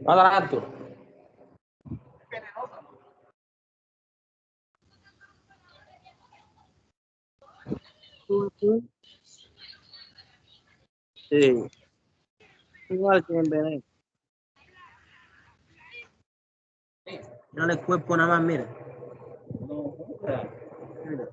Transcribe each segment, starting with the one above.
Barato. Sí. Igual que en Belén. No le cuerpo nada más, mira. Mira.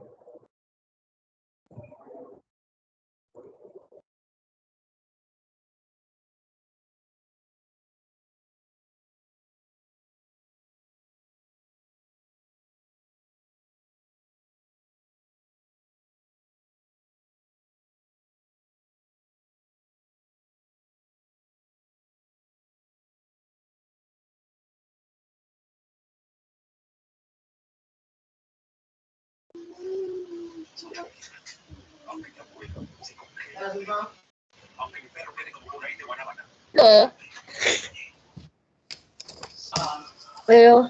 No. Veo.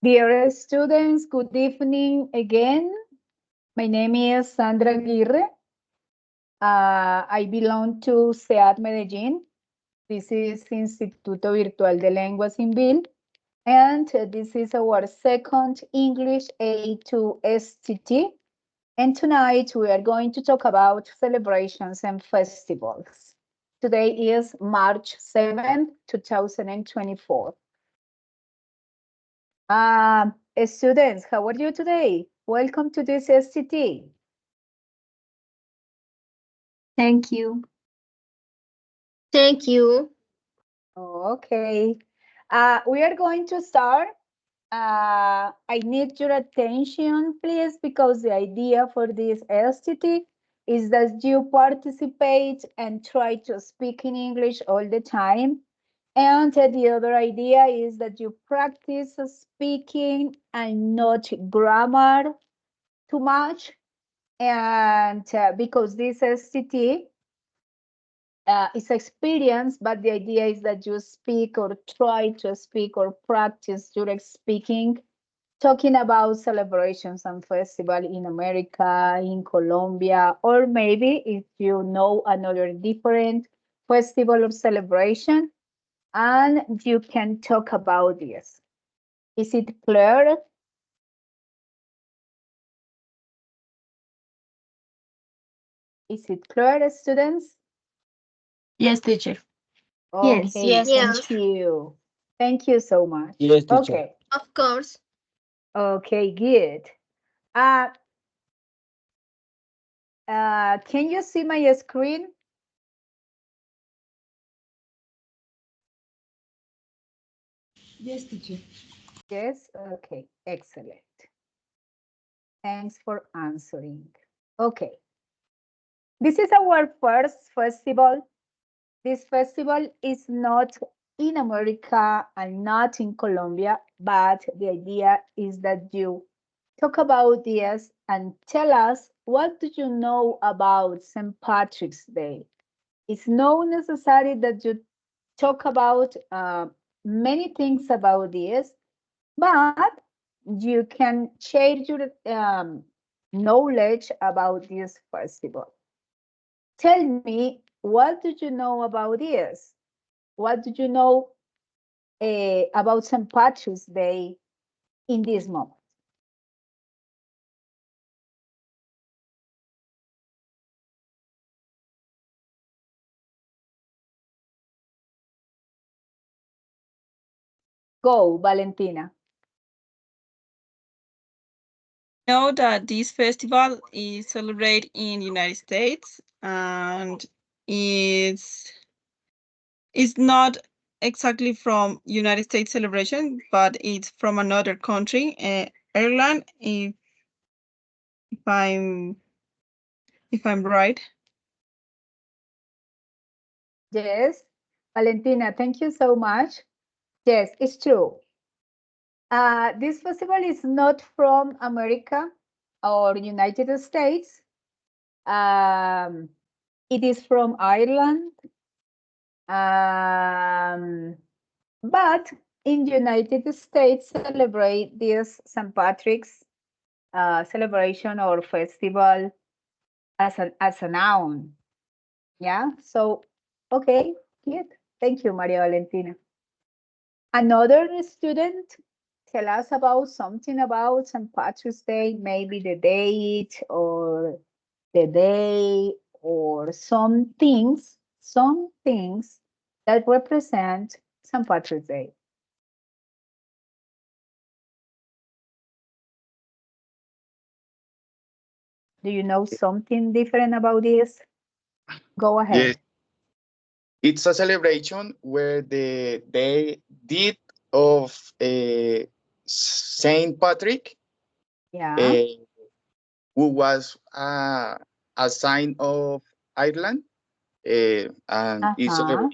Dear students, good evening again. My name is Sandra Aguirre. I belong to SEAD Medellín. This is Instituto Virtual de Lenguas INVIL. And this is our second English A2 STT. And tonight we are going to talk about celebrations and festivals. Today is March 7th, 2024. Students, how are you today? Welcome to this STT. Thank you. Thank you. Okay. We are going to start. I need your attention, please, because the idea for this STT is that you participate and try to speak in English all the time. And the other idea is that you practice speaking and not grammar too much. And because this STT is experience, but the idea is that you speak or try to speak or practice your speaking, talking about celebrations and festival in America, in Colombia, or maybe if you know another different festival or celebration, and you can talk about this. Is it clear? Is it clear, students? Yes, teacher. Okay, Yes. thank you. Thank you so much. Yes, teacher. Okay, Of course. okay, good. Can you see my screen? Yes, teacher. Yes, okay, excellent. Thanks for answering. Okay, this is our first festival. This festival is not in America and not in Colombia, but the idea is that you talk about this and tell us what do you know about St. Patrick's Day. It's not necessary that you talk about many things about this, but you can share your knowledge about this festival. Tell me, what do you know about this? What do you know about St. Patrick's Day in this moment? Go, Valentina. Know that this festival is celebrated in the United States and it's not exactly from United States celebration, but it's from another country, Ireland, if I'm right. Yes, Valentina, thank you so much. Yes, it's true. This festival is not from America or United States. It is from Ireland. But in the United States celebrate this St. Patrick's celebration or festival as a noun. Yeah, so, okay, good. Thank you, Maria Valentina. Another student tell us about something about St. Patrick's Day, maybe the date or the day or some things that represent St. Patrick's Day. Do you know something different about this? Go ahead. Yes, it's a celebration where the day deed of Saint Patrick, Yeah. uh, who was a sign of Ireland, and is Uh-huh.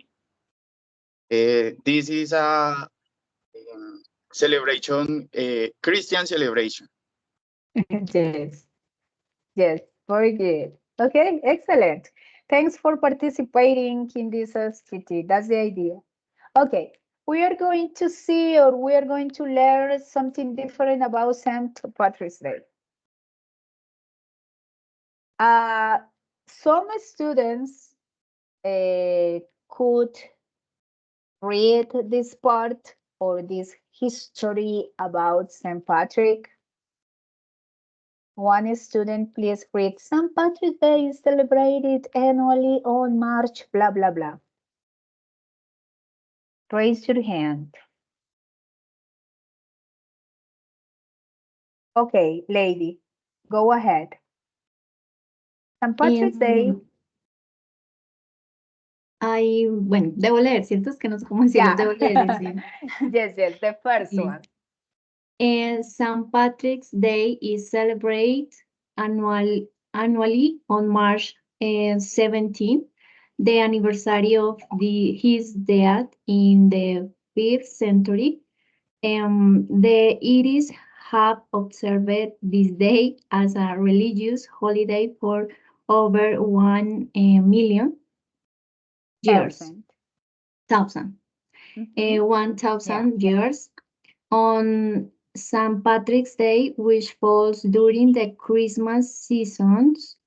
this is a celebration, Christian celebration. Yes. Yes. Very good. Okay. Excellent. Thanks for participating in this STT. That's the idea. Okay. We are going to see or we are going to learn something different about St. Patrick's Day. Uh, some students could read this part or this history about St. Patrick. One student, please read. St. Patrick's Day is celebrated annually on March, blah, blah, blah. Raise your hand. Okay, lady, go ahead. St. Patrick's Day. Bueno, debo leer, ¿cierto? Es que no sé cómo decirlo, debo leer, sí. Yes, yes, the first Okay. one. St. Patrick's Day is celebrated annually on March 17th, the anniversary of his death in the 5th century. The Irish have observed this day as a religious holiday for over 1 million years. Thousand. Mhm. 1,000 years. On St. Patrick's Day, which falls during the Christmas seasons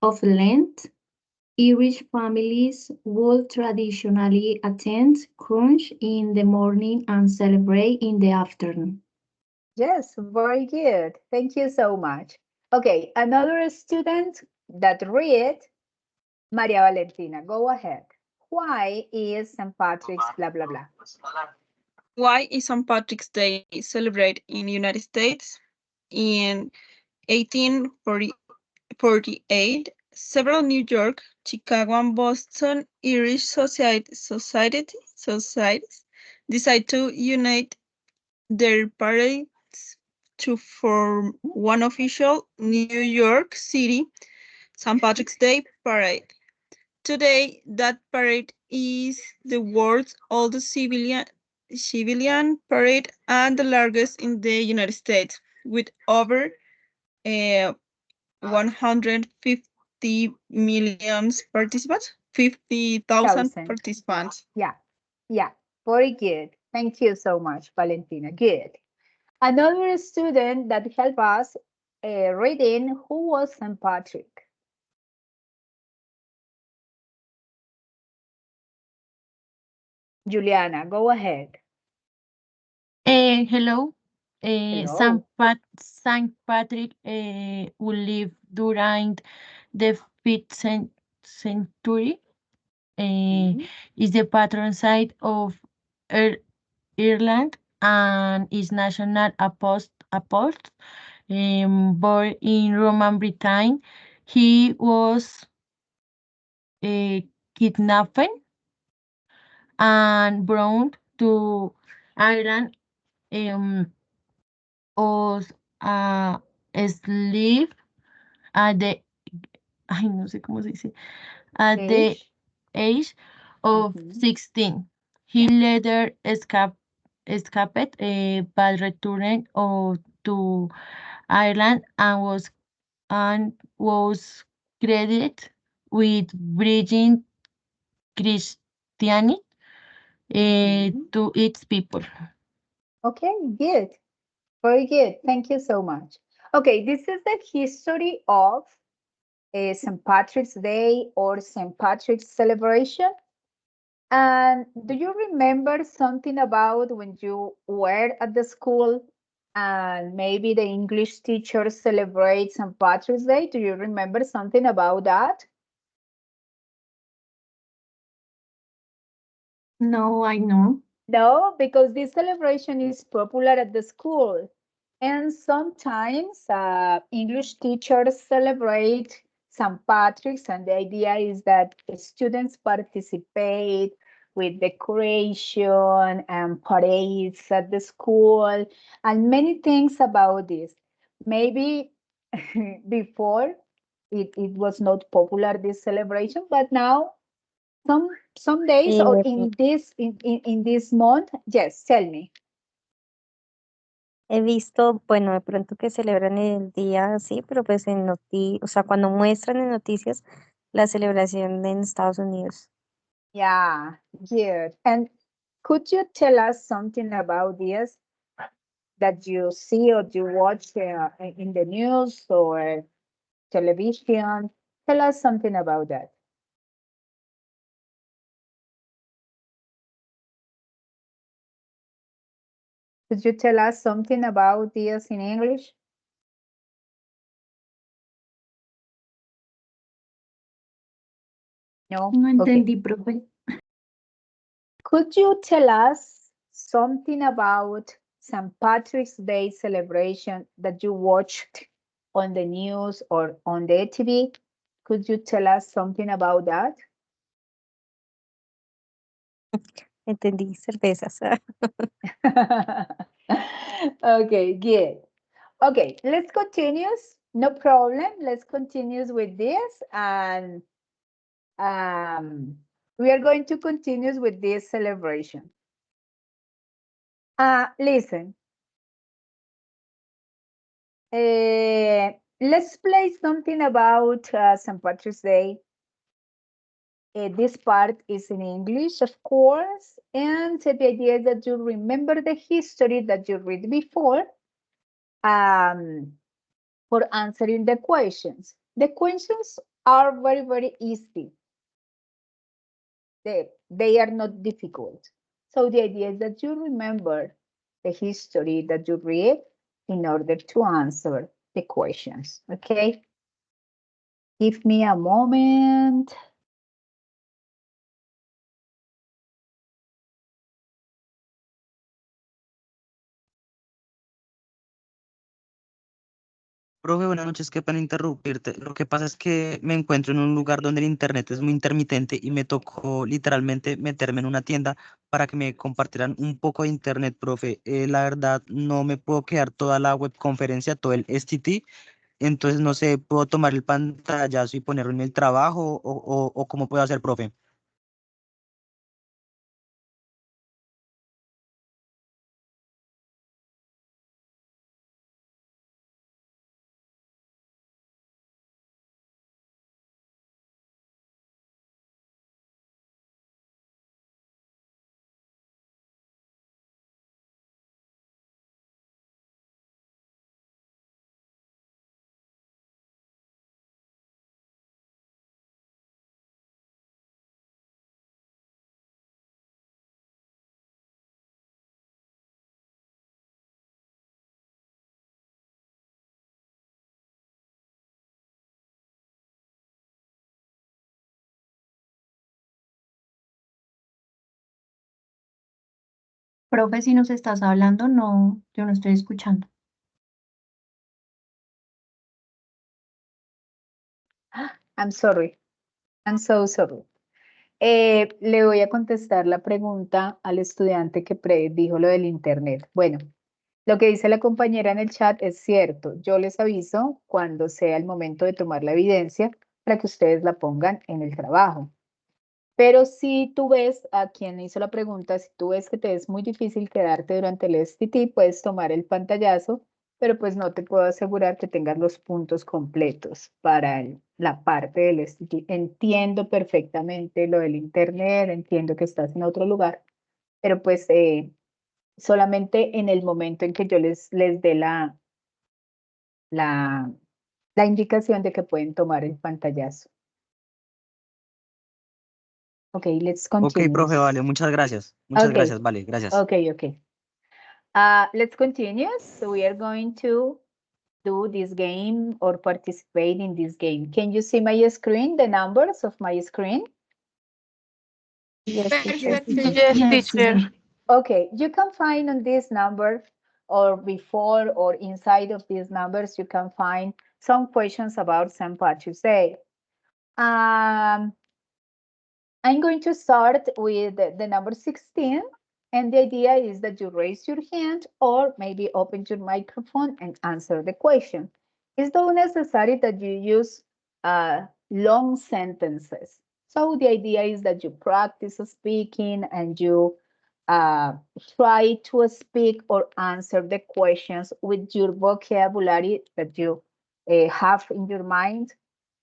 of Lent, Irish families would traditionally attend crunch in the morning and celebrate in the afternoon. Yes, very good. Thank you so much. Okay, another student that read, Maria Valentina, go ahead. Why is St. Patrick's blah, blah, blah? Why is St. Patrick's Day celebrated in the United States? In 1848, several New York, Chicago, and Boston Irish societies decided to unite their parades to form one official New York City St. Patrick's Day parade. Today, that parade is the world's oldest civilian parade and the largest in the United States, with over 150 million participants, 50,000 participants. Yeah, yeah, very good. Thank you so much, Valentina. Good. Another student that helped us reading, who was St. Patrick? Juliana, go ahead. Hello. Hello. Saint Patrick who lived during the 5th century is the patron saint of Ireland and is national apostle. Born in Roman Britain, he was kidnapped and brought to Ireland as a slave at the, ay, no sé cómo se dice, at the age of 16. He later escaped, but returned to Ireland and was credited with bridging Christianity to its people. Okay, good. Very good. Thank you so much. Okay, this is the history of St. Patrick's Day or St. Patrick's celebration. And do you remember something about when you were at the school and maybe the English teacher celebrates St. Patrick's Day? Do you remember something about that? No, I know. No, because this celebration is popular at the school. And sometimes English teachers celebrate St. Patrick's, and the idea is that the students participate with decoration and parades at the school and many things about this. Maybe before it was not popular, this celebration, but now some days or in this month, yes, tell me. He visto, bueno, de pronto que celebran el día así, pero pues o sea, cuando muestran en noticias la celebración en Estados Unidos. Yeah, good. And could you tell us something about this that you see or you watch in the news or television? Tell us something about that. Could you tell us something about this in English? No? No Okay. entendí, profe. Could you tell us something about St. Patrick's Day celebration that you watched on the news or on the TV? Could you tell us something about that? Entendí cervezas. Okay, good. Okay, let's continue. No problem. Let's continue with this, and we are going to continue with this celebration. Listen. Let's play something about St. Patrick's Day. This part is in English, of course, and the idea is that you remember the history that you read before for answering the questions. The questions are very, very easy. They are not difficult. So the idea is that you remember the history that you read in order to answer the questions, okay? Give me a moment. Profe, buenas noches, qué pena interrumpirte. Lo que pasa es que me encuentro en un lugar donde el internet es muy intermitente y me tocó literalmente meterme en una tienda para que me compartieran un poco de internet, profe. La verdad, no me puedo quedar toda la webconferencia, todo el STT, entonces no sé, ¿puedo tomar el pantallazo y ponerlo en el trabajo o cómo puedo hacer, profe? Profe, si nos estás hablando, no, yo no estoy escuchando. I'm sorry. I'm so sorry. Le voy a contestar la pregunta al estudiante que dijo lo del internet. Bueno, lo que dice la compañera en el chat es cierto. Yo les aviso cuando sea el momento de tomar la evidencia para que ustedes la pongan en el trabajo. Pero si tú ves a quien hizo la pregunta, si tú ves que te es muy difícil quedarte durante el STT, puedes tomar el pantallazo pero pues no te puedo asegurar que tengas los puntos completos para la parte del STT. Entiendo perfectamente lo del internet, entiendo que estás en otro lugar, pero pues solamente en el momento en que yo les dé la indicación de que pueden tomar el pantallazo. Ok, let's Ok, continue. profe, vale, muchas gracias. Muchas Okay. gracias, vale, gracias. Okay. Let's continue. So we are going to do this game or participate in this game. Can you see my screen, the numbers of my screen? Yes, teacher. Yes, teacher. Okay, you can find on this number or before or inside of these numbers, you can find some questions about St. Patrick's Day. I'm going to start with the number 16. And the idea is that you raise your hand or maybe open your microphone and answer the question. It's not necessary that you use long sentences. So the idea is that you practice speaking and you try to speak or answer the questions with your vocabulary that you have in your mind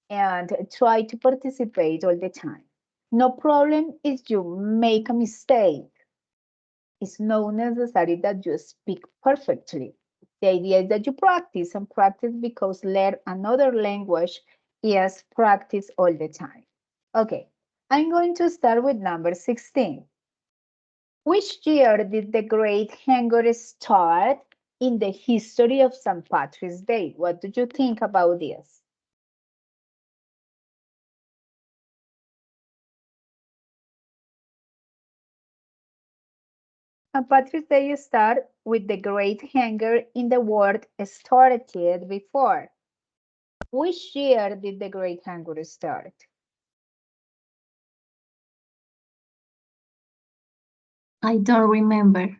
and try to participate all the time. No problem if you make a mistake. It's not necessary that you speak perfectly. The idea is that you practice and practice because learn another language is practice all the time. Okay, I'm going to start with number 16. Which year did the Great Hunger start in the history of St. Patrick's Day? What do you think about this? St. Patrick's Day start with the Great Hunger in the world started before. Which year did the Great Hunger start? I don't remember.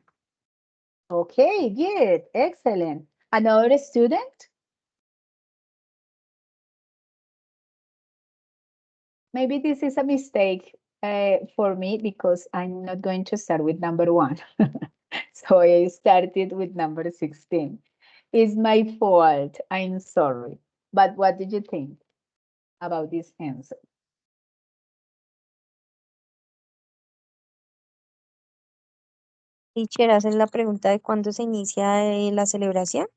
Okay, good, excellent. Another student? Maybe this is a mistake for me because I'm not going to start with number 1. So I started with number 16. It's my fault, I'm sorry. But what did you think about this answer? Teacher, ¿haces la pregunta de cuándo se inicia la celebración?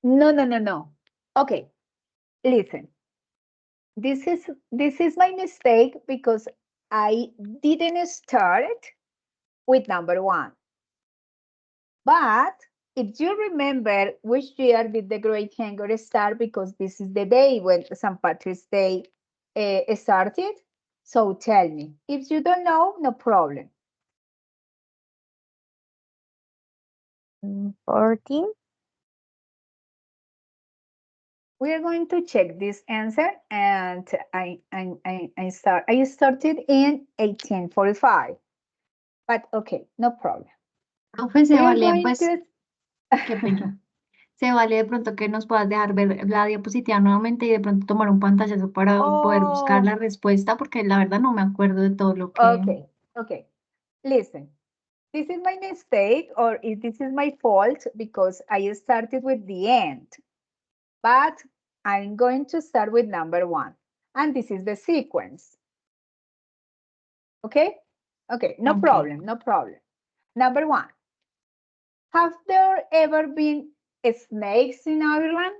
No. Okay, listen. This is my mistake because I didn't start with number 1. But if you remember which year did the Great Hunger start, because this is the day when St. Patrick's Day started. So tell me, if you don't know, no problem. 14. We are going to check this answer, and I started in 1845. But okay, no problem. Profe, se We are vale, going pues, to qué pena. Se vale de pronto que nos puedas dejar ver la diapositiva nuevamente y de pronto tomar un pantallazo para poder buscar la respuesta, porque la verdad no me acuerdo de todo lo que... Okay. Listen, this is my mistake or this is my fault because I started with the end. But I'm going to start with number 1. And this is the sequence. Okay? Okay, no problem. Number 1. Have there ever been snakes in Ireland?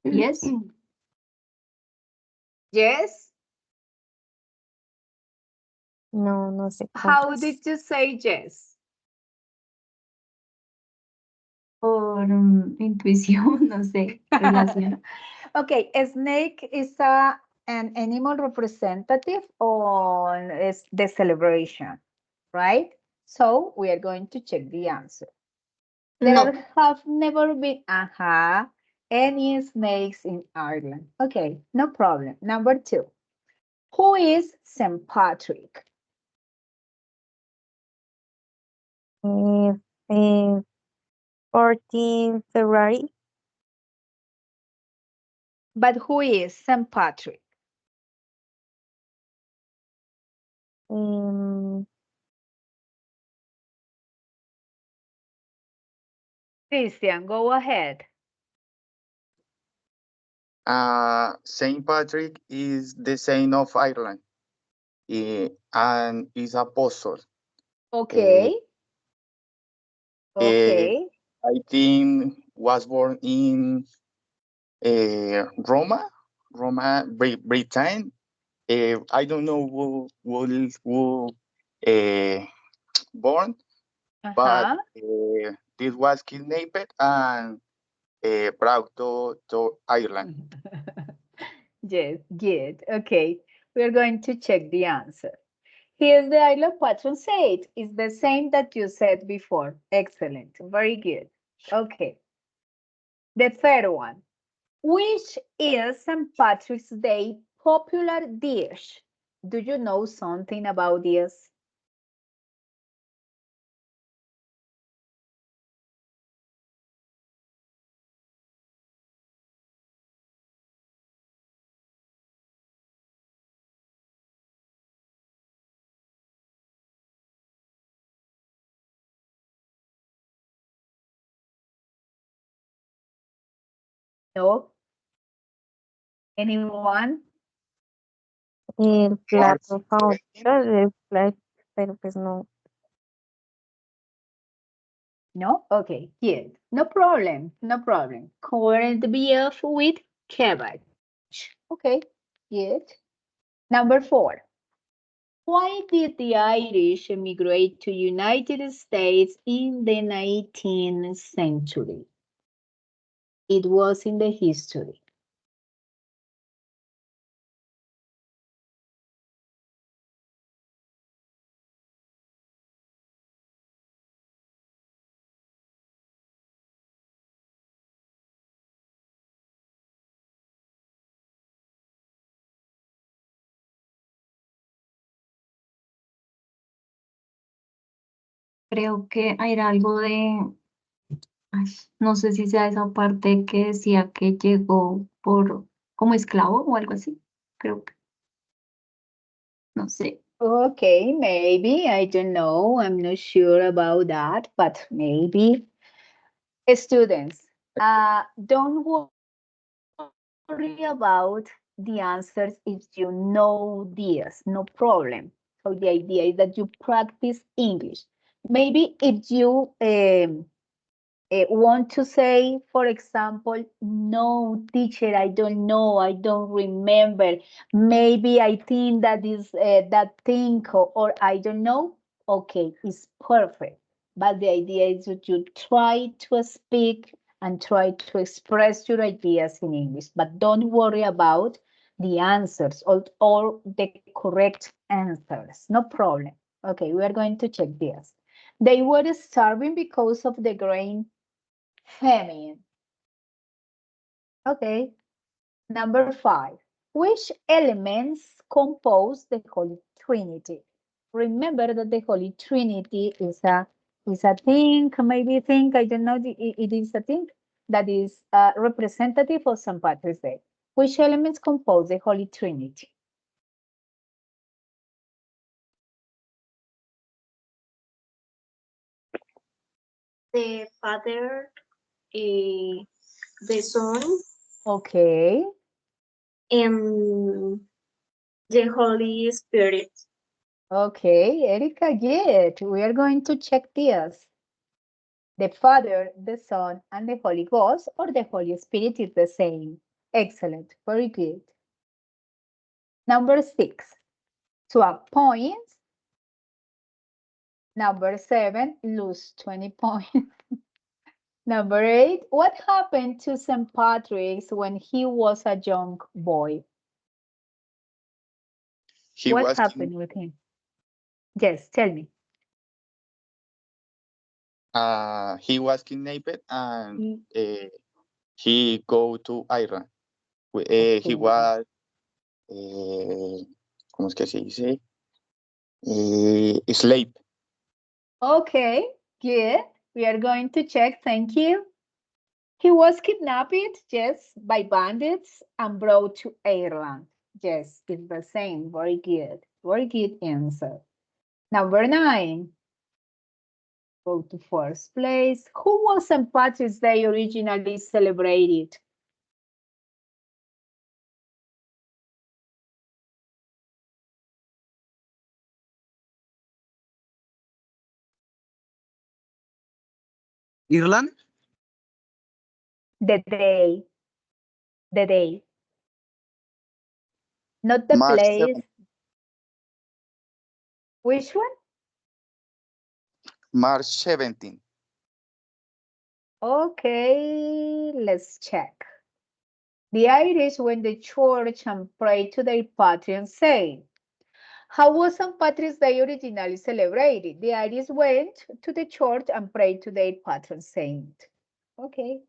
Yes. Yes. No sé. How cuántos. did you say yes? Por intuición, no sé, relación. Okay, a snake is an animal representative on the celebration, right? So we are going to check the answer. There have never been any snakes in Ireland. Okay, no problem. Number 2. Who is St. Patrick? 14 February. But who is St. Patrick? Christian, go ahead. Saint Patrick is the saint of Ireland, and is apostle. Okay. Okay. I think was born in Roma, Britain. I don't know who born, but Uh-huh. this was kidnapped and brought to Ireland. Yes, good. Okay. We're going to check the answer. Here's the island patron said. It's the same that you said before. Excellent. Very good. Okay. The third one. Which is St. Patrick's Day popular dish? Do you know something about this? No? Anyone? El March plato favorito 17th. del plato, pero pues no. No? Okay, good. No problem. No problem. Corned beef with cabbage. Okay, good. Number 4. Why did the Irish emigrate to United States in the 19th century? It was in the history. Creo que era algo de, ay, no sé si sea esa parte que decía que llegó por como esclavo o algo así. Creo que, no sé. Okay, maybe. I don't know. I'm not sure about that, but maybe. Students, don't worry about the answers if you know this, no problem. So the idea is that you practice English. Maybe if you want to say, for example, no, teacher, I don't know, I don't remember. Maybe I think that is that thing, or I don't know. Okay, it's perfect. But the idea is that you try to speak and try to express your ideas in English, but don't worry about the answers or the correct answers. No problem. Okay, we are going to check this. They were starving because of the grain famine. Okay. Number 5. Which elements compose the Holy Trinity? Remember that the Holy Trinity is a thing, maybe thing, I don't know, it is a thing that is representative of St. Patrick's Day. Which elements compose the Holy Trinity? The Father, the Son, Okay. and the Holy Spirit. Okay, Erika, good. We are going to check this. The Father, the Son, and the Holy Ghost, or the Holy Spirit is the same. Excellent, very good. Number 6, swap points. Number 7, lose 20 points. Number 8, what happened to St. Patrick's when he was a young boy? What happened with him? Yes, tell me. He was kidnapped and he go to Ireland. He was, ¿cómo es que se dice? Slave. Okay, good. We are going to check. Thank you. He was kidnapped, yes, by bandits and brought to Ireland. Yes, it's the same. Very good. Very good answer. Number 9. Go to first place. Who was St. Patrick's Day originally celebrated? Irland? The day. The day. Not the March place. 7th. Which one? March 17th. Okay, let's check. The Irish went to church and prayed to their patron saint. How was St. Patrick's Day originally celebrated? The Irish went to the church and prayed to their patron saint. Okay.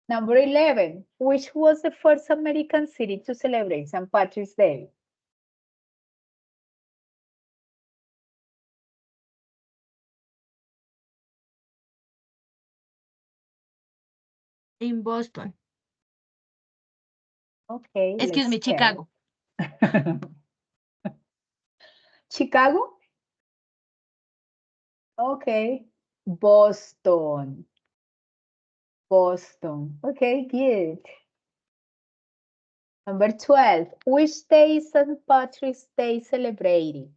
Number 11. Which was the first American city to celebrate St. Patrick's Day? In Boston. Okay. Excuse me, check. Chicago. Chicago? Okay. Boston. Boston. Okay, good. Number 12. Which day is St. Patrick's Day celebrated?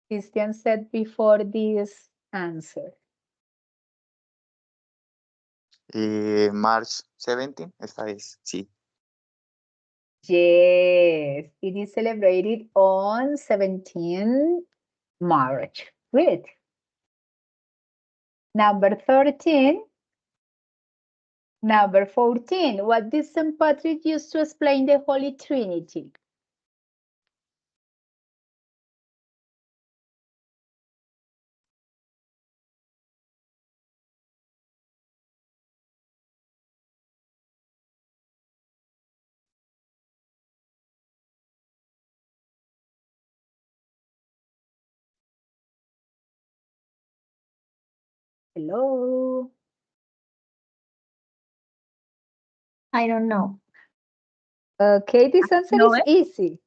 Christian said before this answer. March 17th. Esta es, sí. Yes, it is celebrated on 17 March. Great. Number 13. Number 14. What did St. Patrick use to explain the Holy Trinity? Hello. I don't know. Okay, this answer know is it. easy.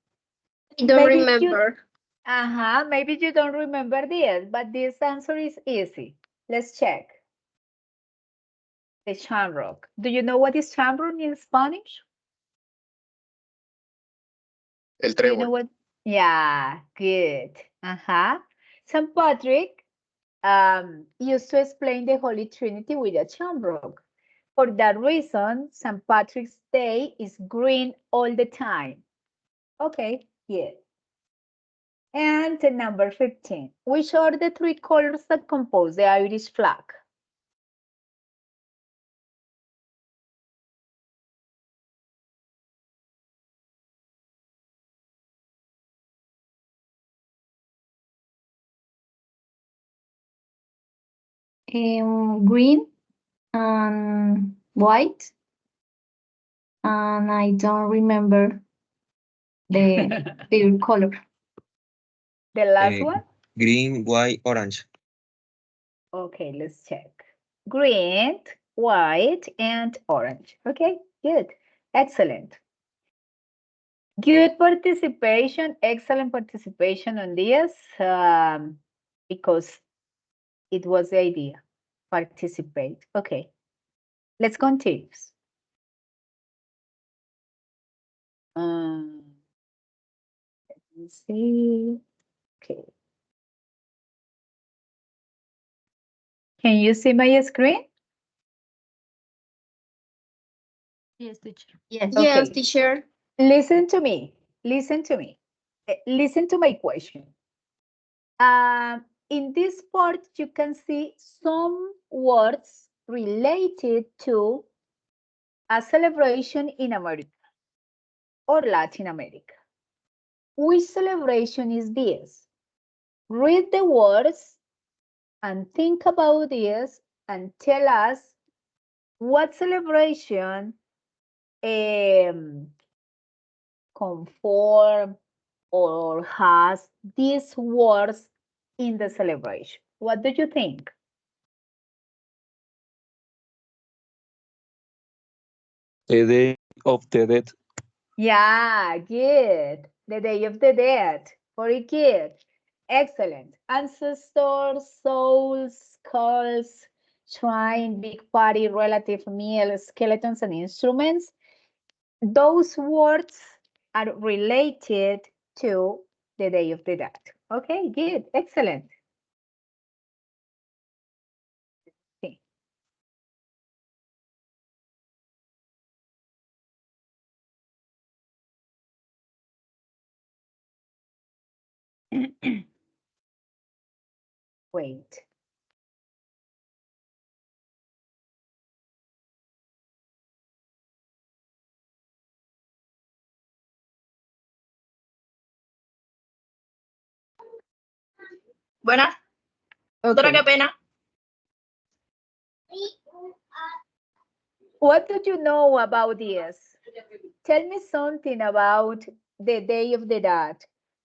I don't Maybe you- remember. Maybe you don't remember this, but this answer is easy. Let's check. The shamrock. Do you know what is shamrock in Spanish? El Do you know trébol. what? Yeah, good. St. Patrick used to explain the Holy Trinity with a shamrock. For that reason, St. Patrick's Day is green all the time. Okay, yeah. And number 15. Which are the 3 colors that compose the Irish flag? Green and white. And I don't remember the third color. The last one? Green, white, orange. Okay, let's check. Green, white, and orange. Okay, good. Excellent. Good participation, excellent participation on this because it was the idea. Participate. Okay, let's continue. Let me see. Okay. Can you see my screen? Yes, teacher. Yes, Okay. teacher. Listen to me. Listen to me. Listen to my question. In this part, you can see some words related to a celebration in America or Latin America. Which celebration is this? Read the words and think about this and tell us what celebration conform or has these words in the celebration. What do you think? Es de of the Dead. Yeah, good. The Day of the Dead. Very good. Excellent. Ancestors, souls, skulls, shrine, big party, relative meal, skeletons, and instruments. Those words are related to the Day of the Dead. Okay, good. Excellent. Sí. Wait. Buenas. Doctora, Okay. qué pena. What do you know about this? Tell me something about the Day of the Dead.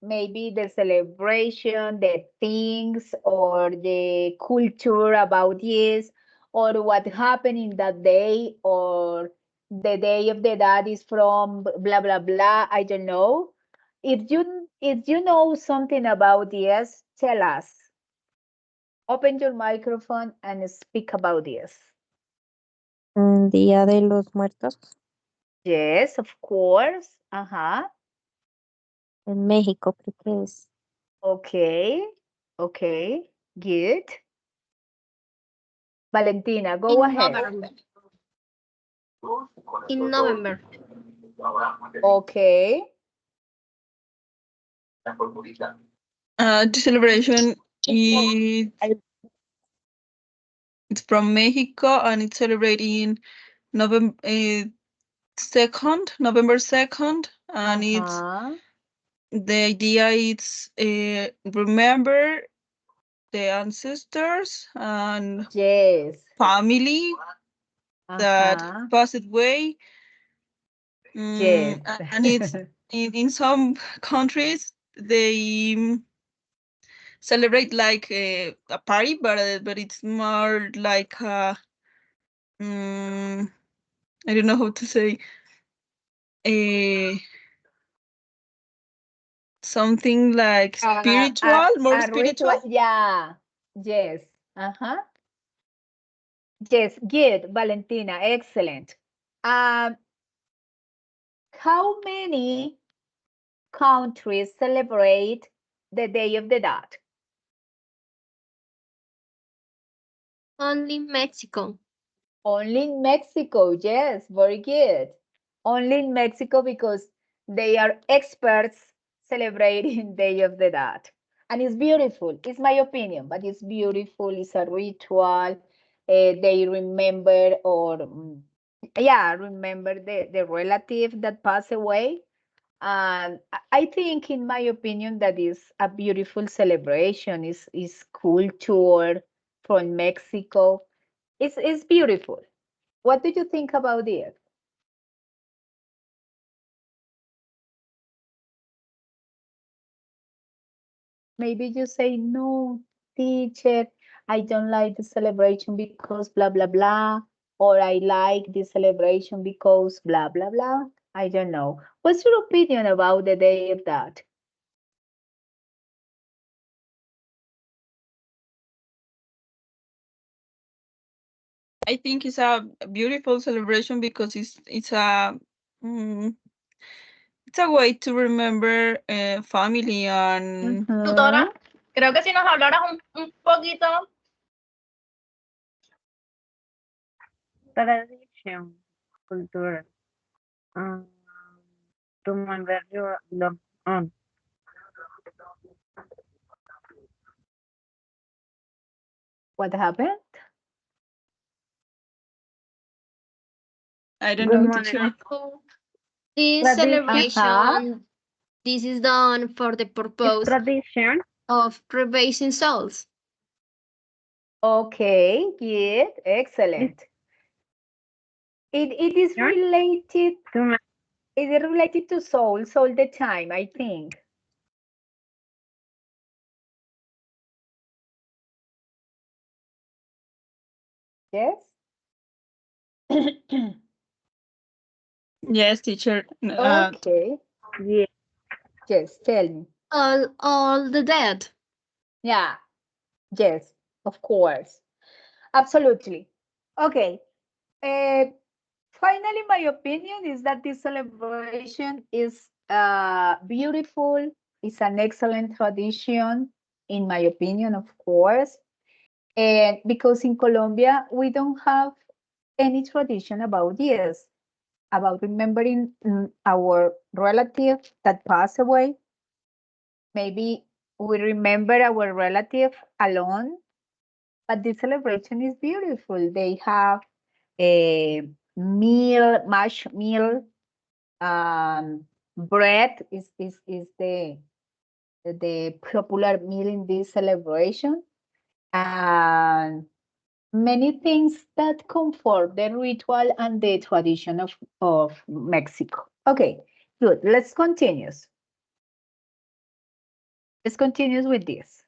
Maybe the celebration, the things, or the culture about this, or what happened in that day, or the Day of the Dead is from blah blah blah. I don't know. If you know something about this, tell us. Open your microphone and speak about this. Día de los Muertos Yes, of course. Uh-huh. en México, creo que es. Okay. Okay. Good. Valentina, go In ahead. November. In November. Okay. The celebration is it's from Mexico and it's celebrating November 2nd, November 2nd, and it's Uh-huh. the idea is remember the ancestors and Yes. family that Uh-huh. passed away. Yes. And it's in some countries they celebrate like a party, but it's more like I don't know how to say something like spiritual, more A spiritual. ritual. Yeah. Yes. Uh-huh. Yes. Good, Valentina. Excellent. Um, how many countries celebrate the Day of the Dead? Only Mexico. Only in Mexico, yes, very good. Only in Mexico because they are experts celebrating Day of the Dead. And it's beautiful, it's my opinion, but it's beautiful, it's a ritual. They remember or, yeah, remember the relative that passed away. And I think, in my opinion, that is a beautiful celebration, is culture from Mexico. It's beautiful. What do you think about it? Maybe you say, no, teacher, I don't like the celebration because blah, blah, blah. Or I like the celebration because blah, blah, blah. I don't know. What's your opinion about the day of that? I think it's a beautiful celebration because it's a way to remember family and Tutora, creo que si nos hablaras un poquito. Tradition, culture. Remember your loved one. What happened? I don't Good know, morning. teacher. This celebration, Uh-huh. this is done for the It's purpose tradition. of preserving souls. Okay, good, excellent. It is related, To it is related to souls all the time, I think. Yes? Yes, teacher. Okay. Yeah. Yes, tell me. All the dead. Yeah. Yes, of course. Absolutely. Okay. Finally, my opinion is that this celebration is beautiful. It's an excellent tradition, in my opinion, of course. And because in Colombia, we don't have any tradition about this, about remembering our relative that passed away. Maybe we remember our relative alone, but this celebration is beautiful. They have a meal, mash meal, bread is the popular meal in this celebration, and many things that comfort the ritual and the tradition of Mexico. Okay, good. Let's continue. Let's continue with this.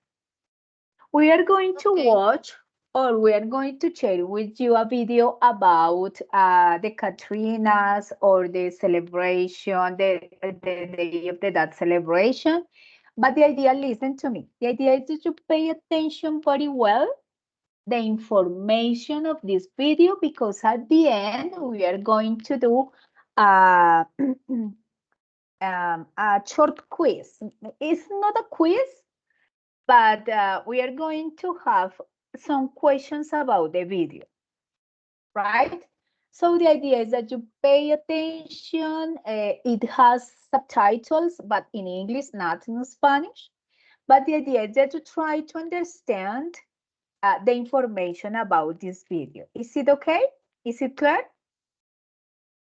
We are going to Okay. watch, or we are going to share with you a video about the Katrinas or the celebration, the Day of the Dead celebration. But the idea, listen to me, the idea is that you pay attention very well the information of this video, because at the end we are going to do a short quiz. It's not a quiz, but we are going to have some questions about the video, right? So the idea is that you pay attention. It has subtitles, but in English, not in Spanish. But the idea is that you try to understand the information about this video. Is it okay? Is it clear?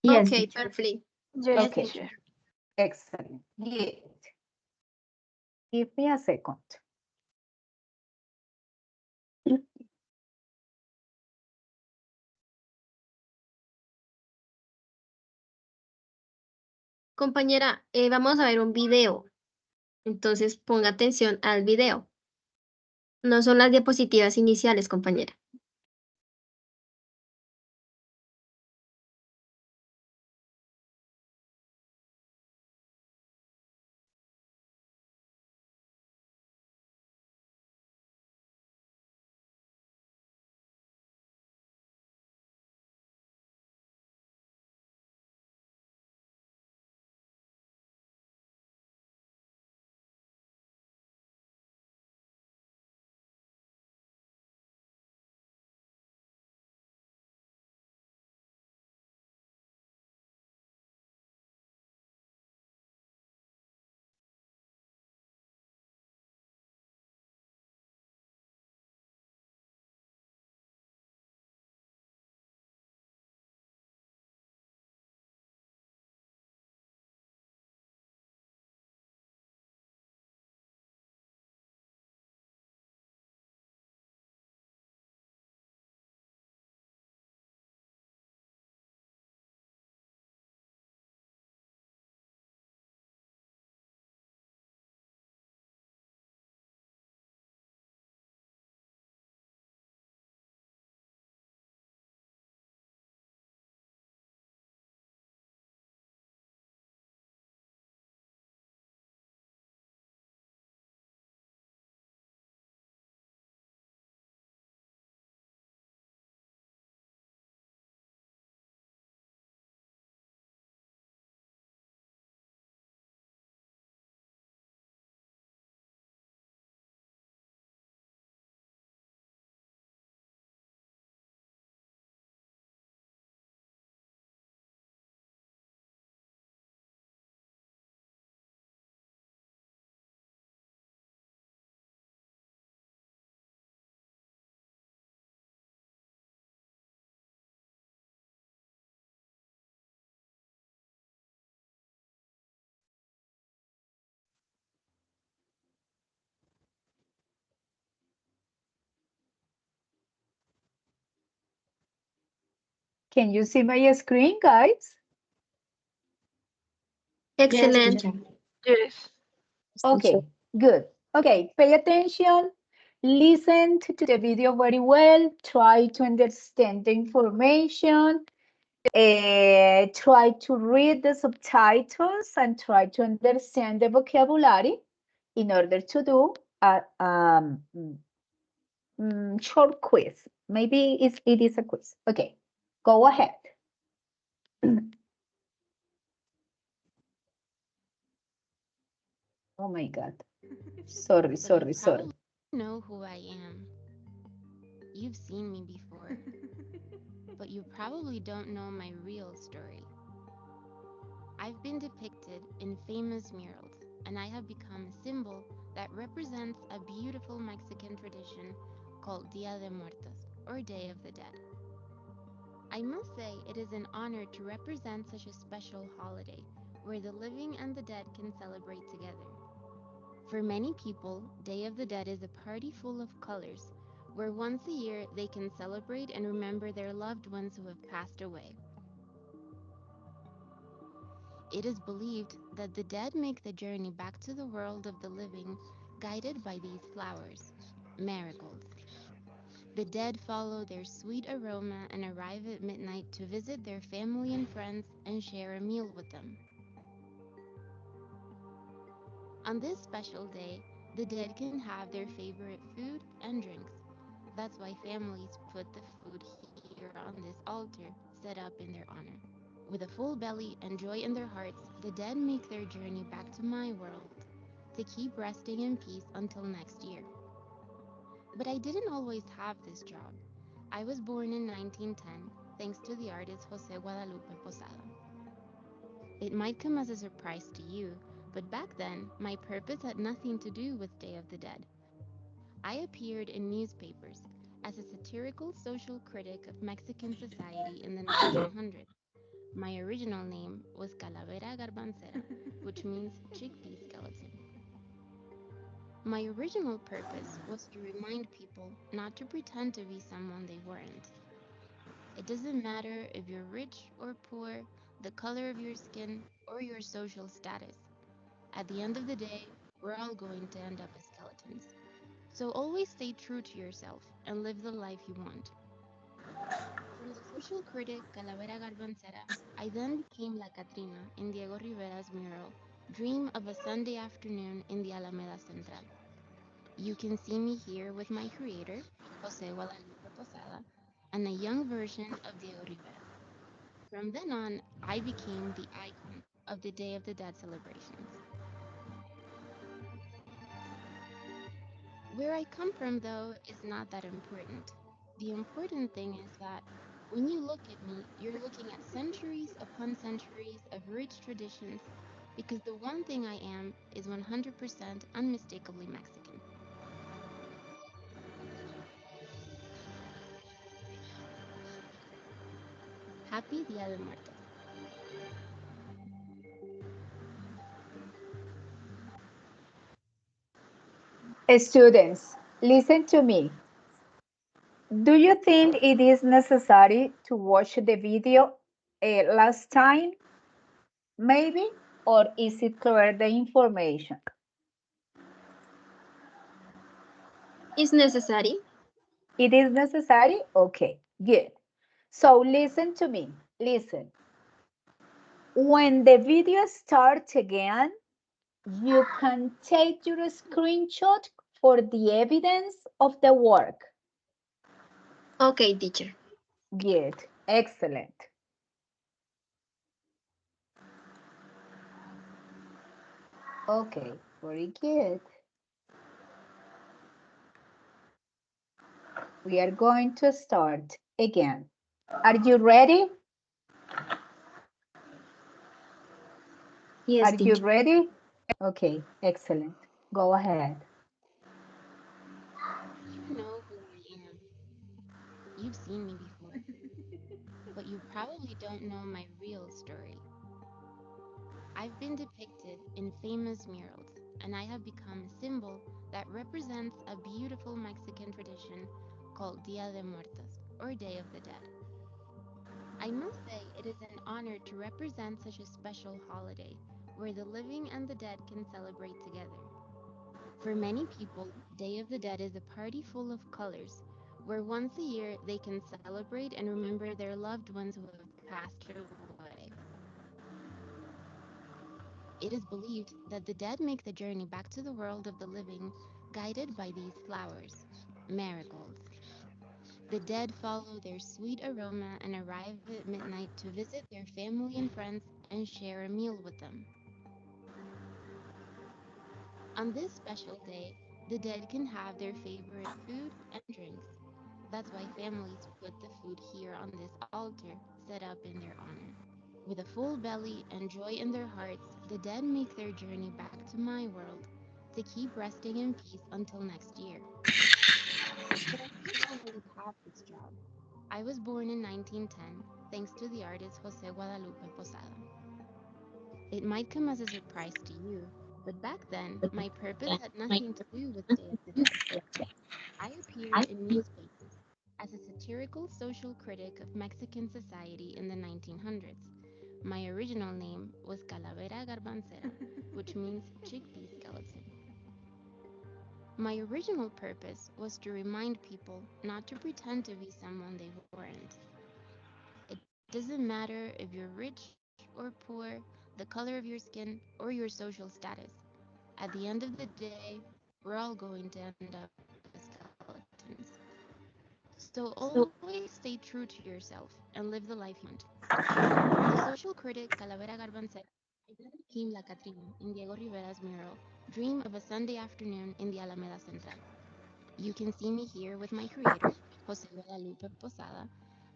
Yes, Okay, teacher. perfectly. Yes, Okay. teacher. Excellent. Good. Give me a second. Compañera, vamos a ver un video. Entonces ponga atención al video. No son las diapositivas iniciales, compañera. Can you see my screen, guys? Excelente. Yes. Okay, good. Okay, pay attention. Listen to the video very well. Try to understand the information. Try to read the subtitles and try to understand the vocabulary in order to do a short quiz. Maybe it is a quiz. Okay, go ahead. Oh my God. Sorry, But you sorry, sorry. probably know who I am. You've seen me before, but you probably don't know my real story. I've been depicted in famous murals, and I have become a symbol that represents a beautiful Mexican tradition called Dia de Muertos, or Day of the Dead. I must say it is an honor to represent such a special holiday where the living and the dead can celebrate together. For many people, Day of the Dead is a party full of colors, where once a year they can celebrate and remember their loved ones who have passed away. It is believed that the dead make the journey back to the world of the living guided by these flowers, marigolds. The dead follow their sweet aroma and arrive at midnight to visit their family and friends and share a meal with them. On this special day, the dead can have their favorite food and drinks. That's why families put the food here on this altar set up in their honor. With a full belly and joy in their hearts, the dead make their journey back to my world to keep resting in peace until next year. But I didn't always have this job. I was born in 1910 thanks to the artist Jose Guadalupe Posada. It might come as a surprise to you, but back then, my purpose had nothing to do with Day of the Dead. I appeared in newspapers as a satirical social critic of Mexican society in the 1900s. My original name was Calavera Garbancera, which means chickpea skeleton. My original purpose was to remind people not to pretend to be someone they weren't. It doesn't matter if you're rich or poor, the color of your skin, or your social status. At the end of the day, we're all going to end up as skeletons. So always stay true to yourself and live the life you want. From the social critic Calavera Garbancera, I then became La Catrina in Diego Rivera's mural, Dream of a Sunday Afternoon in the Alameda Central. You can see me here with my creator, Jose Guadalupe Posada, and a young version of Diego Rivera. From then on, I became the icon of the Day of the Dead celebrations. Where I come from, though, is not that important. The important thing is that when you look at me, you're looking at centuries upon centuries of rich traditions because the one thing I am is 100% unmistakably Mexican. Happy Dia de Muertos. Students, listen to me. Do you think it is necessary to watch the video last time? Maybe? Or is it clear the information? Is necessary? It is necessary? Okay, good. So listen to me. Listen. When the video starts again, you can take your screenshot for the evidence of the work. Okay, teacher. Good. Excellent. Okay, very good. We are going to start again. Are you ready? Yes, Are you teacher. ready? Okay, excellent. Go ahead. You know who I am. You've seen me before, but you probably don't know my real story. I've been depicted in famous murals, and I have become a symbol that represents a beautiful Mexican tradition called Dia de Muertos, or Day of the Dead. I must say it is an honor to represent such a special holiday where the living and the dead can celebrate together. For many people, Day of the Dead is a party full of colors, where once a year they can celebrate and remember their loved ones who have passed away. It is believed that the dead make the journey back to the world of the living guided by these flowers, marigolds. The dead follow their sweet aroma and arrive at midnight to visit their family and friends and share a meal with them. On this special day, the dead can have their favorite food and drinks. That's why families put the food here on this altar set up in their honor. With a full belly and joy in their hearts, the dead make their journey back to my world to keep resting in peace until next year. But I didn't always have this job. I was born in 1910 thanks to the artist Jose Guadalupe Posada. It might come as a surprise to you, but back then, my purpose had nothing to do with Day of the Dead. I appeared in newspapers as a satirical social critic of Mexican society in the 1900s. My original name was Calavera Garbancera, which means chickpea skeleton. My original purpose was to remind people not to pretend to be someone they weren't. It doesn't matter if you're rich or poor, the color of your skin, or your social status. At the end of the day, we're all going to end up as skeletons. So always stay true to yourself and live the life you want. The social critic Calavera Garbancera became La Catrina in Diego Rivera's mural, Dream of a Sunday Afternoon in the Alameda Central. You can see me here with my creator, Jose Guadalupe Posada,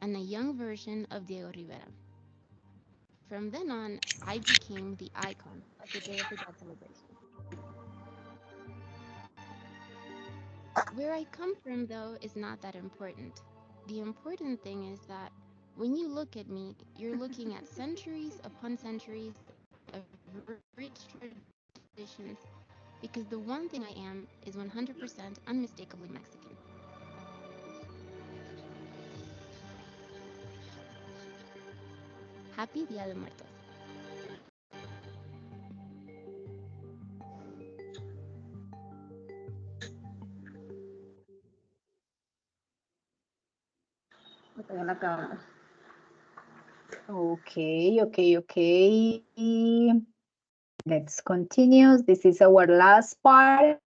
and a young version of Diego Rivera. From then on, I became the icon of the Day of the Dead celebration. Where I come from, though, is not that important. The important thing is that when you look at me, you're looking at centuries upon centuries of rich traditions, because the one thing I am is 100% unmistakably Mexican. Happy Dia de Muertos. Okay. Let's continue. This is our last part.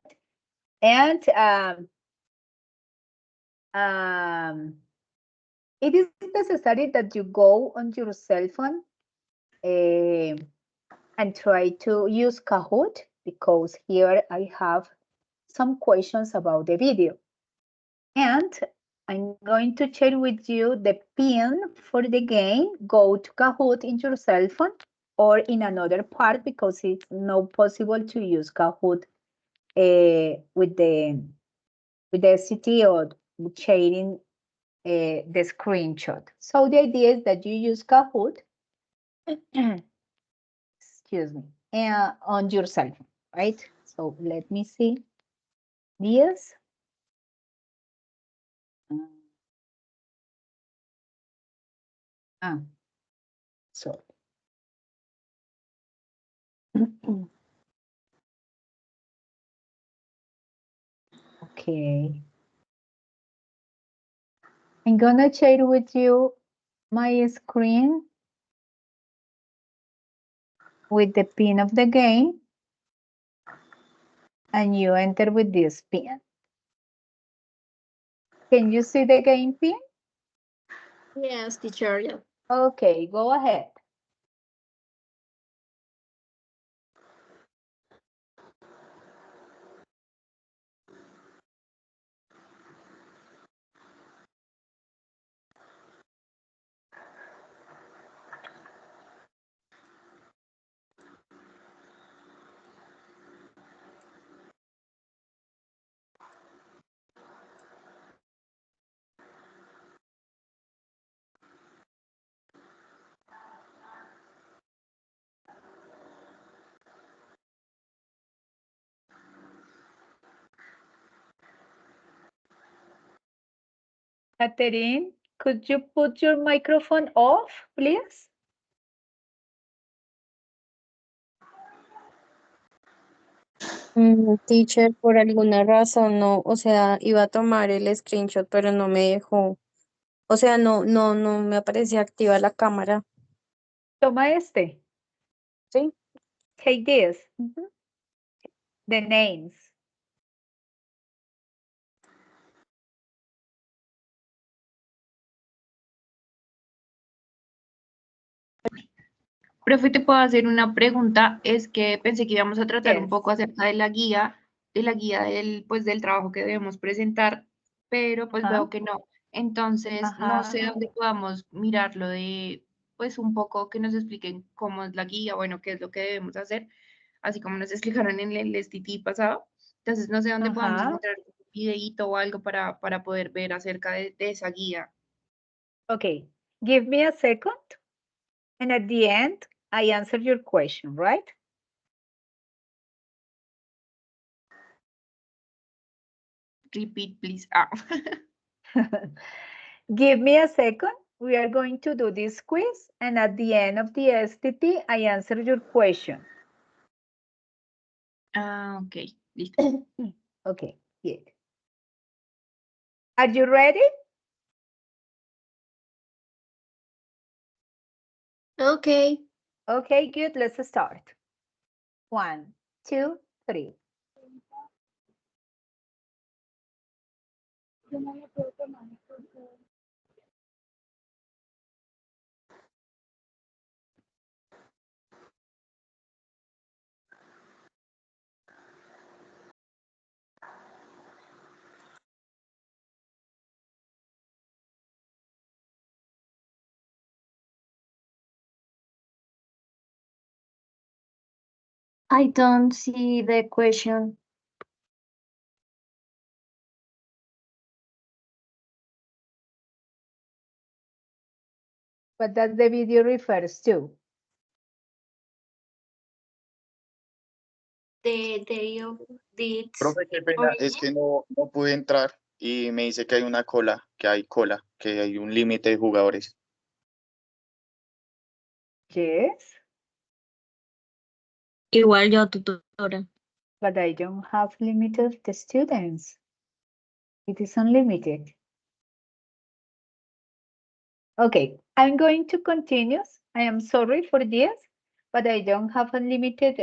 And it is necessary that you go on your cell phone and try to use Kahoot, because here I have some questions about the video. And I'm going to share with you the pin for the game. Go to Kahoot in your cell phone or in another part, because it's not possible to use Kahoot with the STT or sharing the screenshot. So the idea is that you use Kahoot, excuse me, on your cell phone, right? So let me see this. Sorry. Okay. I'm gonna share with you my screen with the pin of the game, and you enter with this pin. Can you see the game pin? Yes, teacher, yeah. Okay, go ahead. Catherine, could you put your microphone off, please? Teacher, por alguna razón no, o sea, iba a tomar el screenshot, pero no me dejó. O sea, no me aparecía activa la cámara. Toma este. ¿Sí? Take this. The names. Profe, te puedo hacer una pregunta. Es que pensé que íbamos a tratar un Yes. poco acerca de la guía del, pues, del trabajo que debemos presentar, pero pues Ajá. veo que no. Entonces, no sé Ajá. dónde podamos mirarlo de, pues, un poco que nos expliquen cómo es la guía, bueno, qué es lo que debemos hacer, así como nos explicaron en el STT pasado. Entonces, no sé dónde podamos Ajá. encontrar un videíto o algo para poder ver acerca de esa guía. Okay. Give me a second. And at the end, I answer your question, right? Repeat, please. Ah. Give me a second. We are going to do this quiz. And at the end of the STT, I answer your question. Ah, ok, listo. Okay, good. Are you ready? Okay. Okay, good. Let's start. 1, 2, 3. I don't see the question. What does the video refers to? The day of the Profe, qué pena, es que no pude entrar y me dice que hay una cola, que hay un límite de jugadores. Yes, Igual yo, tutora. but I don't have limited the students. It is unlimited. Okay, I'm going to continue. I am sorry for this, but I don't have unlimited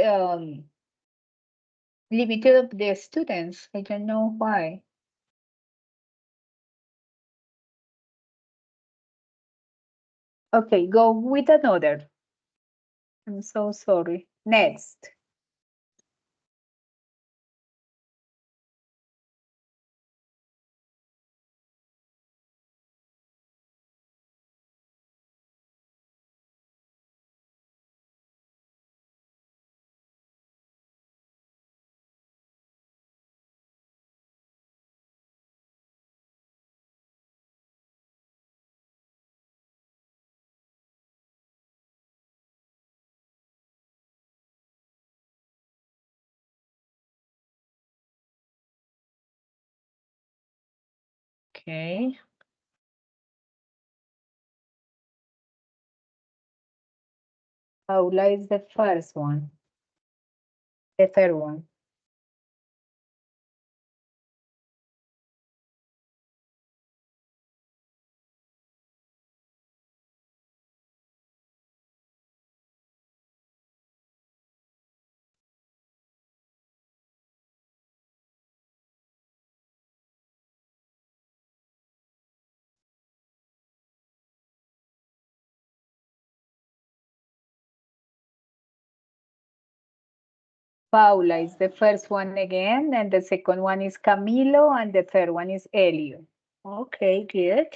limited of the students. I don't know why. Okay, go with another. I'm so sorry. Next. Okay. Paula is the first one. The third one. Paula is the first one again, and the second one is Camilo, and the third one is Elio. Okay, good.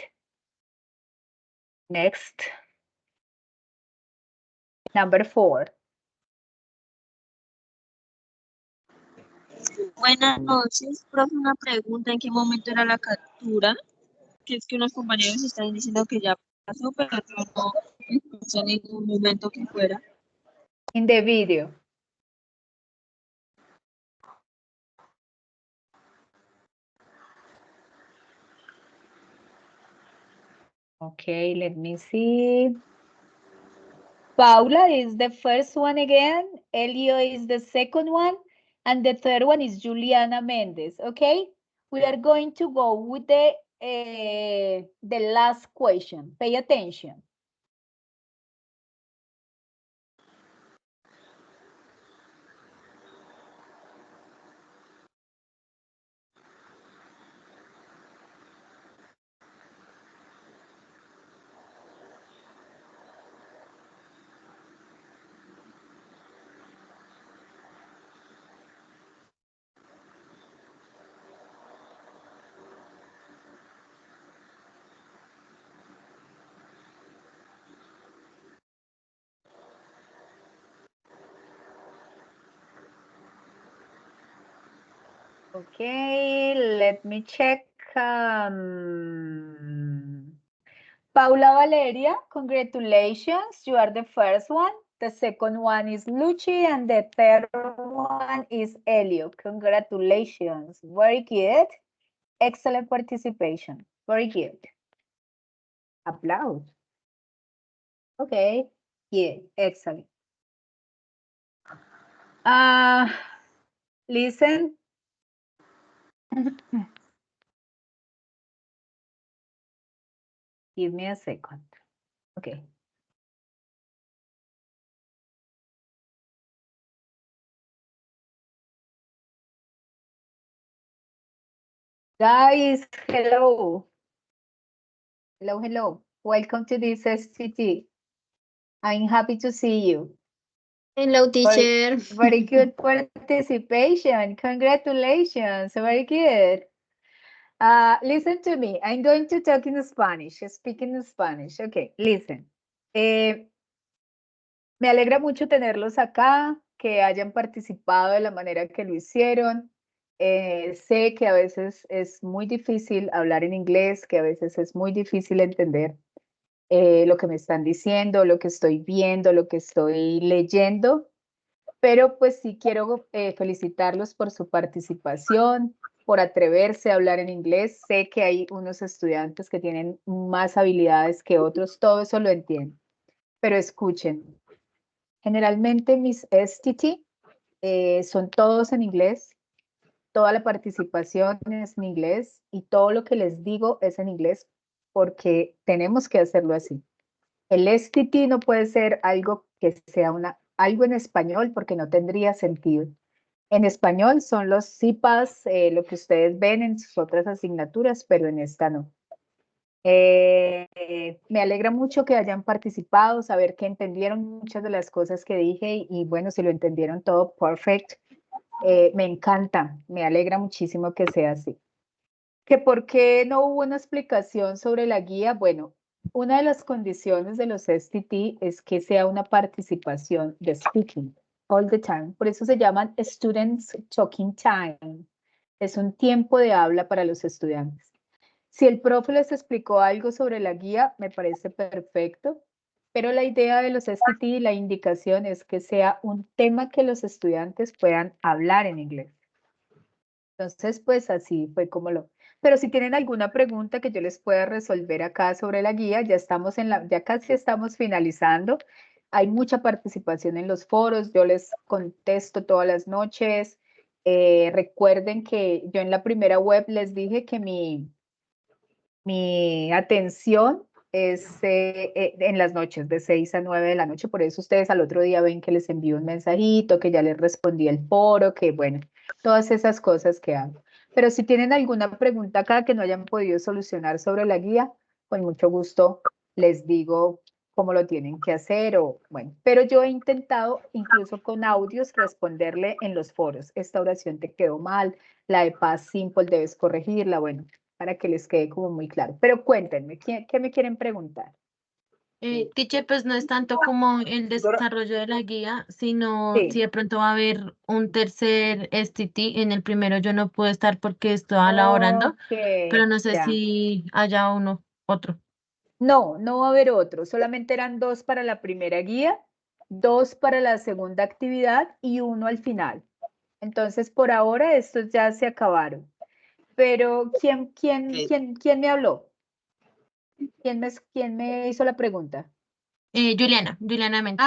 Next. Number 4. Buenas noches, profe, una pregunta, ¿en qué momento era la captura? Que es que unos compañeros están diciendo que ya pasó, pero yo no escuché en ningún momento que fuera. In the video. Okay, let me see. Paula is the first one again. Elio is the second one. And the third one is Juliana Mendez. Okay, we are going to go with the the last question. Pay attention. Okay, let me check. Paula Valeria, congratulations. You are the first one. The second one is Luchi, and the third one is Elio. Congratulations. Very good. Excellent participation. Very good. Applause. Okay. Yeah, excellent. Listen. Give me a second. Okay. Guys, hello. Hello, hello. Welcome to this STT. I'm happy to see you. Hello, teacher. Very good participation. Congratulations. Very good. Listen to me. I'm going to talk in Spanish, speaking in Spanish. Okay, listen. Me alegra mucho tenerlos acá, que hayan participado de la manera que lo hicieron. Sé que a veces es muy difícil hablar en inglés, que a veces es muy difícil entender lo que me están diciendo, lo que estoy viendo, lo que estoy leyendo, pero pues sí quiero felicitarlos por su participación, por atreverse a hablar en inglés. Sé que hay unos estudiantes que tienen más habilidades que otros, todo eso lo entiendo, pero escuchen. Generalmente mis STT son todos en inglés, toda la participación es en inglés y todo lo que les digo es en inglés porque tenemos que hacerlo así. El STT no puede ser algo que sea algo en español porque no tendría sentido. En español son los CIPAS, lo que ustedes ven en sus otras asignaturas, pero en esta no. Me alegra mucho que hayan participado, saber que entendieron muchas de las cosas que dije y bueno, si lo entendieron todo, perfect. Me encanta, me alegra muchísimo que sea así. ¿Que por qué no hubo una explicación sobre la guía? Bueno, una de las condiciones de los STT es que sea una participación de speaking all the time. Por eso se llaman Students Talking Time. Es un tiempo de habla para los estudiantes. Si el profe les explicó algo sobre la guía, me parece perfecto, pero la idea de los STT y la indicación es que sea un tema que los estudiantes puedan hablar en inglés. Entonces, pues así fue como lo... Pero si tienen alguna pregunta que yo les pueda resolver acá sobre la guía, ya casi estamos finalizando. Hay mucha participación en los foros, yo les contesto todas las noches. Recuerden que yo en la primera web les dije que mi atención es en las noches, de 6 a 9 de la noche, por eso ustedes al otro día ven que les envío un mensajito, que ya les respondí el foro, que bueno, todas esas cosas que hago. Pero si tienen alguna pregunta acá que no hayan podido solucionar sobre la guía, con mucho gusto les digo cómo lo tienen que hacer o bueno, pero yo he intentado incluso con audios responderle en los foros. Esta oración te quedó mal, la de past simple debes corregirla, bueno, para que les quede como muy claro. Pero cuéntenme, ¿qué me quieren preguntar? Teacher, pues no es tanto como el desarrollo de la guía, sino si de pronto va a haber un tercer STT. En el primero yo no puedo estar porque estaba laborando, pero no sé ya. si haya otro. No, no va a haber otro, solamente eran 2 para la primera guía, 2 para la segunda actividad y 1 al final. Entonces, por ahora estos ya se acabaron. Pero, ¿quién me habló? ¿Quién me hizo la pregunta? Juliana Méndez.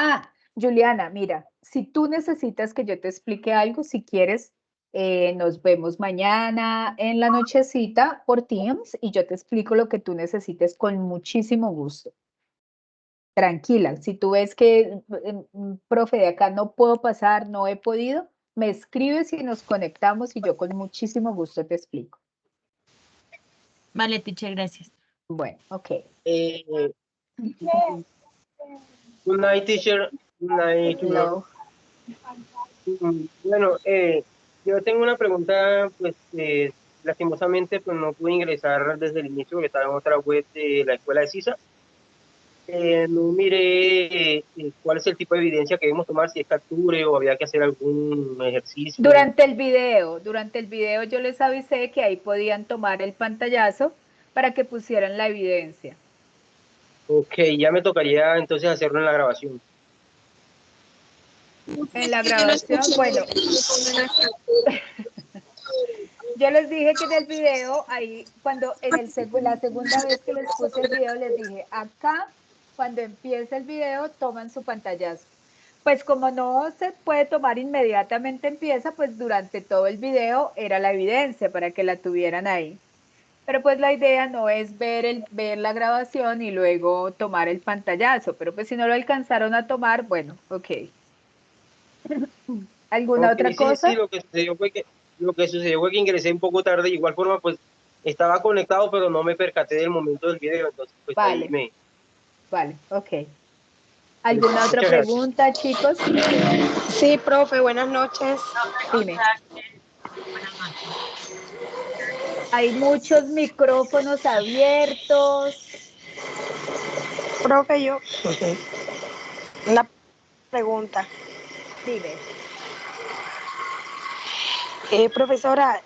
Juliana, mira, si tú necesitas que yo te explique algo, si quieres, Nos vemos mañana en la nochecita por Teams y yo te explico lo que tú necesites con muchísimo gusto. Tranquila, si tú ves que, profe, de acá no puedo pasar, no he podido, me escribes y nos conectamos y yo con muchísimo gusto te explico. Vale, teacher, gracias. Bueno, ok. Good night, teacher. Good night, tutor. Hello. Bueno, yo tengo una pregunta, pues lastimosamente pues no pude ingresar desde el inicio porque estaba en otra web de la escuela de CISA. No miré cuál es el tipo de evidencia que debemos tomar, si es capture o había que hacer algún ejercicio. Durante el video yo les avisé que ahí podían tomar el pantallazo para que pusieran la evidencia. Ok, ya me tocaría entonces hacerlo en la grabación. En la grabación, bueno. Yo les dije que en el video, ahí, cuando la segunda vez que les puse el video, les dije, acá, cuando empieza el video, toman su pantallazo. Pues como no se puede tomar inmediatamente empieza, pues durante todo el video era la evidencia para que la tuvieran ahí. Pero pues la idea no es ver la grabación y luego tomar el pantallazo, pero pues si no lo alcanzaron a tomar, bueno, ok. ¿Alguna otra cosa? Sí, lo que sucedió fue que ingresé un poco tarde, de igual forma pues estaba conectado, pero no me percaté del momento del video, entonces pues Vale. ahí me... Vale, ok. ¿Alguna otra Muchas pregunta, chicos? Sí, profe, buenas noches. Dime. Hay muchos micrófonos abiertos. Profe, yo una pregunta. Dime. Profesora,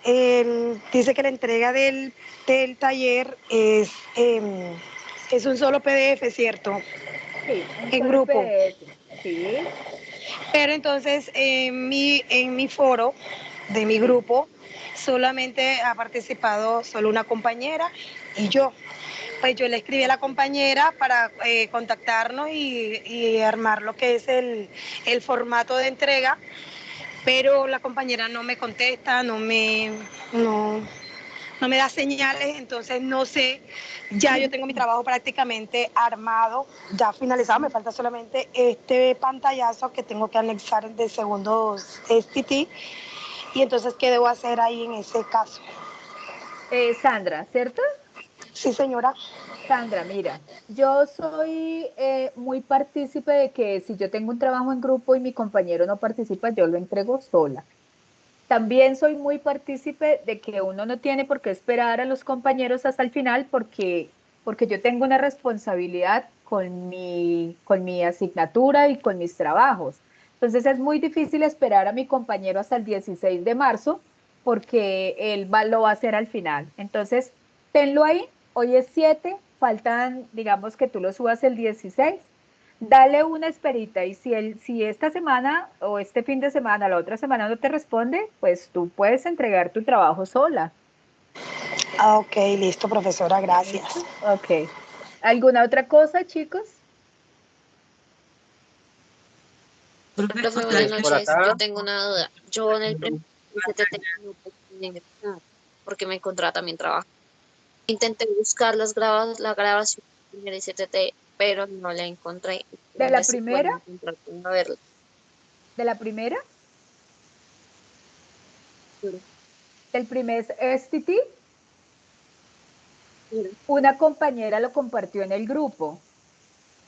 dice que la entrega del taller es un solo PDF, ¿cierto? Sí, un en solo grupo. PDF. Sí. Pero entonces en mi foro de mi grupo solamente ha participado solo una compañera y yo. Pues yo le escribí a la compañera para contactarnos y armar lo que es el formato de entrega, pero la compañera no me contesta, no me da señales, entonces no sé, ya yo tengo mi trabajo prácticamente armado, ya finalizado, me falta solamente este pantallazo que tengo que anexar de Segundo STT, y entonces, ¿qué debo hacer ahí en ese caso? Sandra, ¿cierto? Sí, señora. Sandra, mira, yo soy muy partícipe de que si yo tengo un trabajo en grupo y mi compañero no participa, yo lo entrego sola. También soy muy partícipe de que uno no tiene por qué esperar a los compañeros hasta el final porque yo tengo una responsabilidad con mi asignatura y con mis trabajos. Entonces es muy difícil esperar a mi compañero hasta el 16 de marzo porque él lo va a hacer al final. Entonces, tenlo ahí, hoy es 7, faltan, digamos que tú lo subas el 16. Dale una esperita y si esta semana o este fin de semana, la otra semana no te responde, pues tú puedes entregar tu trabajo sola. Ah, ok, listo, profesora, gracias. Ok. ¿Alguna otra cosa, chicos? Profe, buenas noches. Yo tengo una duda. Yo en el primer STT no pude ingresar porque me encontraba también trabajo. Intenté buscar la grabación del primer STT, pero no la encontré. ¿De la primera? A verla. ¿De la primera? ¿Del primer STT? Una compañera lo compartió en el grupo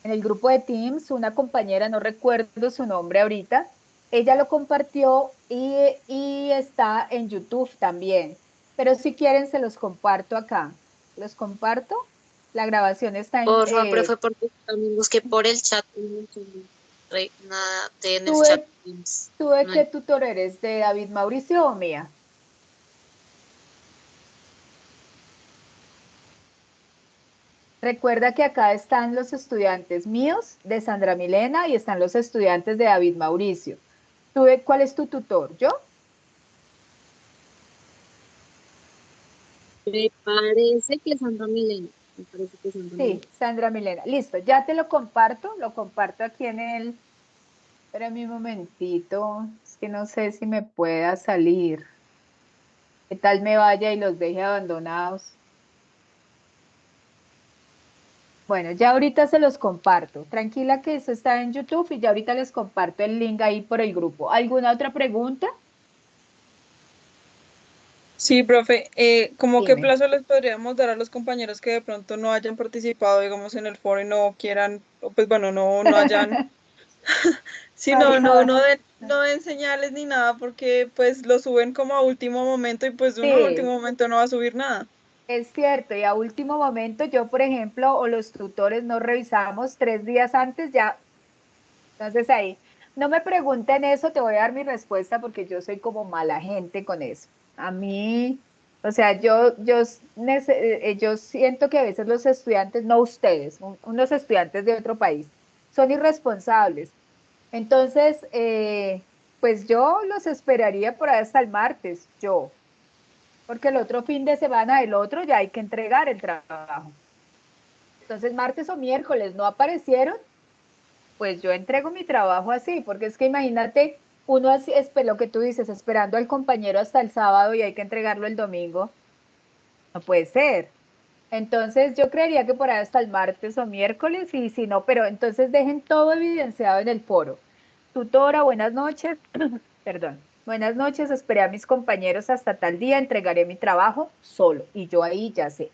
de Teams, una compañera, no recuerdo su nombre ahorita, ella lo compartió y está en YouTube también, pero si quieren se los comparto acá. ¿Los comparto? La grabación está en... Por favor, profe, porque también busqué por el chat. Nada en el chat. ¿Tú de qué tutor eres? ¿De David Mauricio o mía? Recuerda que acá están los estudiantes míos de Sandra Milena y están los estudiantes de David Mauricio. ¿Cuál es tu tutor? ¿Yo? Me parece que Sandra Milena. Sí, Sandra Milena. Listo, ya te lo comparto aquí en Espérame un momentito, es que no sé si me pueda salir. ¿Qué tal me vaya y los deje abandonados? Bueno, ya ahorita se los comparto. Tranquila que eso está en YouTube y ya ahorita les comparto el link ahí por el grupo. ¿Alguna otra pregunta? Sí, profe, ¿cómo qué Dime. plazo les podríamos dar a los compañeros que de pronto no hayan participado, digamos, en el foro y no quieran, o pues bueno, no hayan, sí, no den señales ni nada, porque pues lo suben como a último momento y pues uno a Sí, último momento no va a subir nada. es cierto. Y a último momento yo, por ejemplo, o los tutores no revisamos 3 días antes ya. Entonces ahí, no me pregunten eso, te voy a dar mi respuesta porque yo soy como mala gente con eso. A mí, o sea, yo siento que a veces los estudiantes, no ustedes, unos estudiantes de otro país, son irresponsables. Entonces, pues yo los esperaría por ahí hasta el martes, yo, porque el otro fin de semana del otro ya hay que entregar el trabajo. Entonces, martes o miércoles no aparecieron, pues yo entrego mi trabajo así, porque es que imagínate, uno así, lo que tú dices, esperando al compañero hasta el sábado y hay que entregarlo el domingo, no puede ser. Entonces yo creería que por ahí hasta el martes o miércoles, y si no, pero entonces dejen todo evidenciado en el foro. Tutora, buenas noches, perdón, buenas noches, esperé a mis compañeros hasta tal día, entregaré mi trabajo solo, y yo ahí ya sé.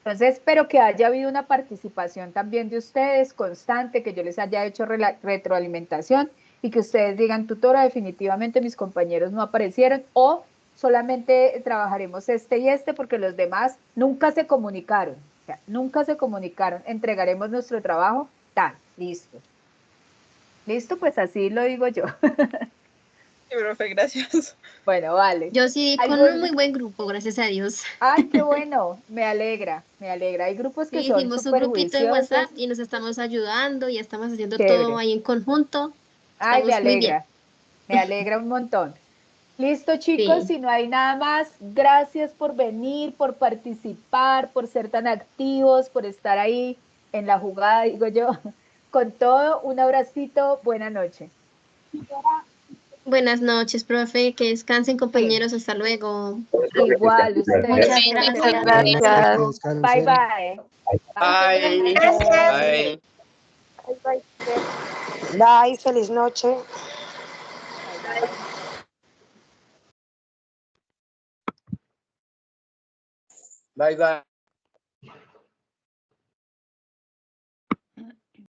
Entonces, espero que haya habido una participación también de ustedes constante, que yo les haya hecho retroalimentación y que ustedes digan, tutora, definitivamente mis compañeros no aparecieron o solamente trabajaremos este y este porque los demás nunca se comunicaron. O sea, nunca se comunicaron. Entregaremos nuestro trabajo, tan, listo. Listo, pues así lo digo yo. Sí, profe, gracias. Bueno, vale. Yo sí, con un muy buen grupo, gracias a Dios. Ay, qué bueno, me alegra, me alegra. Hay grupos que Sí, son hicimos un súper grupito de WhatsApp juiciosos. y nos estamos ayudando y estamos haciendo todo Chévere. ahí en conjunto. Ay, Estamos muy bien. me alegra un montón. Listo, chicos, Sí. si no hay nada más, gracias por venir, por participar, por ser tan activos, por estar ahí en la jugada, digo yo. Con todo, un abracito, buena noche. Buenas noches, profe. Que descansen, Sí, compañeros. Hasta luego. igual Muchas ustedes. Muchas gracias. gracias. Bye, bye. Ay, ay. Bye, feliz noche. Bye, bye. Bye, bye.